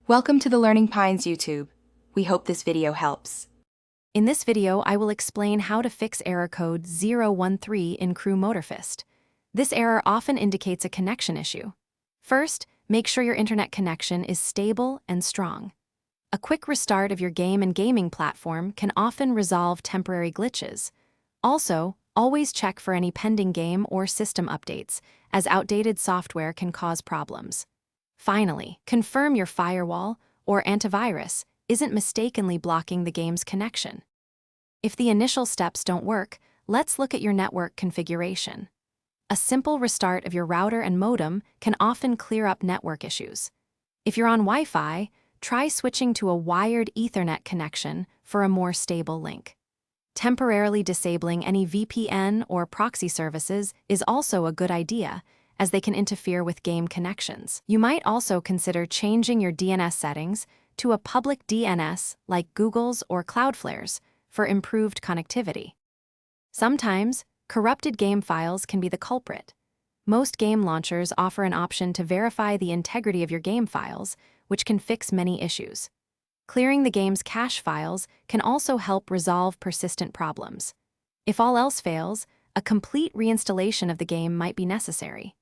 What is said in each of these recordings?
Welcome to the Learning Pines YouTube. We hope this video helps. In this video, I will explain how to fix error code 013 in Crew Motorfest. This error often indicates a connection issue. First, make sure your internet connection is stable and strong. A quick restart of your game and gaming platform can often resolve temporary glitches. Also, always check for any pending game or system updates, as outdated software can cause problems. Finally, confirm your firewall or antivirus isn't mistakenly blocking the game's connection. If the initial steps don't work, let's look at your network configuration. A simple restart of your router and modem can often clear up network issues. If you're on Wi-Fi, try switching to a wired Ethernet connection for a more stable link. Temporarily disabling any VPN or proxy services is also a good idea, as they can interfere with game connections. You might also consider changing your DNS settings to a public DNS like Google's or Cloudflare's for improved connectivity. Sometimes, corrupted game files can be the culprit. Most game launchers offer an option to verify the integrity of your game files, which can fix many issues. Clearing the game's cache files can also help resolve persistent problems. If all else fails, a complete reinstallation of the game might be necessary.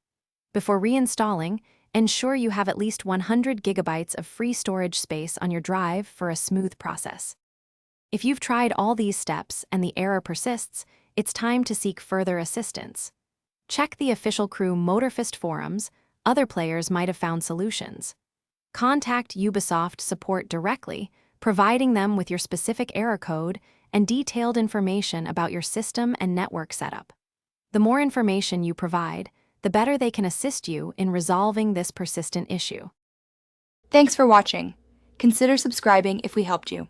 Before reinstalling, ensure you have at least 100 gigabytes of free storage space on your drive for a smooth process. If you've tried all these steps and the error persists, it's time to seek further assistance. Check the official Crew Motorfest forums. Other players might have found solutions. Contact Ubisoft support directly, providing them with your specific error code and detailed information about your system and network setup. The more information you provide, the better they can assist you in resolving this persistent issue. Thanks for watching. Consider subscribing if we helped you.